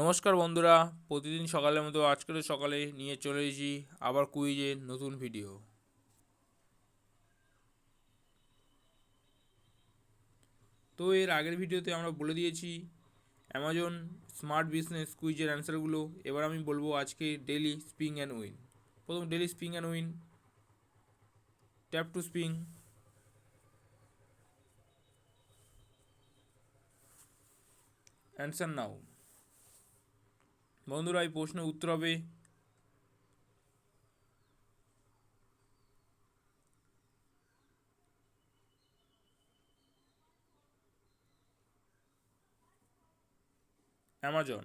নমস্কার বন্ধুরা, প্রতিদিন সকালের মতো আজকের সকালে নিয়ে চলে এসেছি আবার কুইজের নতুন ভিডিও। তো এর আগের ভিডিওতে আমরা বলে দিয়েছি অ্যামাজন স্মার্ট বিজনেস কুইজের অ্যান্সারগুলো। এবার আমি বলবো আজকে ডেলি স্পিং অ্যান্ড উইন। প্রথম daily spin and win, tap to spin, answer now. বন্ধুরা, এই প্রশ্নের উত্তর হবে অ্যামাজন।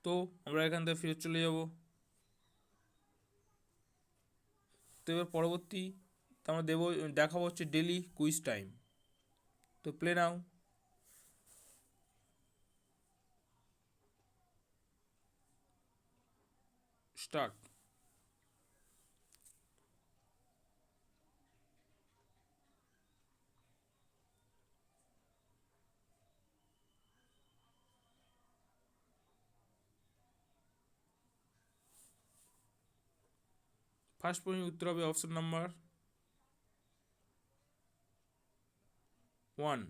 তো আমরা এখান থেকে ফিরে চলে যাব। তো এবার পরবর্তী আমরা দেখাবো হচ্ছে ডেলি কুইজ টাইম। তো প্লে নাও। স্টার্ট। ফার্স্ট প্রশ্নের উত্তর হবে অপশন নাম্বার 1।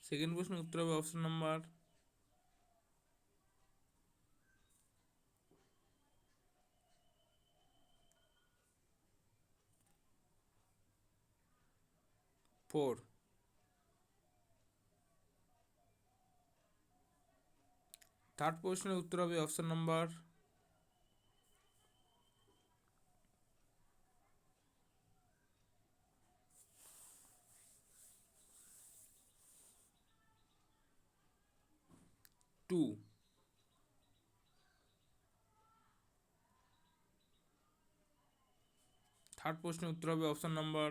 সেকেন্ড প্রশ্নের উত্তর হবে অপশন নাম্বার 4। থার্ড প্রশ্নের উত্তর হবে অপশন নাম্বার 2। থার্ড প্রশ্নের উত্তর হবে অপশন নাম্বার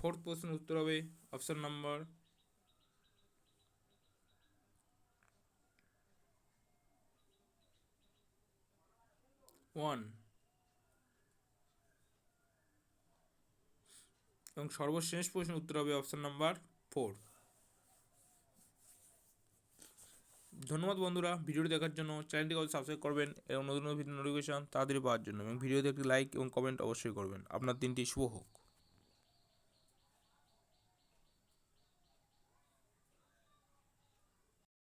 4th প্রশ্নের উত্তর হবে অপশন নাম্বার 1। এবং সর্বশেষ প্রশ্নের উত্তর হবে অপশন নাম্বার 4। ধন্যবাদ বন্ধুরা, ভিডিওটি দেখার জন্য। চ্যানেলটিকে সাবস্ক্রাইব করবেন এবং নতুন নতুন ভিডিও নোটিফিকেশন তাড়াতাড়ি পাওয়ার জন্য, এবং ভিডিওতে একটি লাইক এবং কমেন্ট অবশ্যই করবেন। আপনার দিনটি শুভ হোক।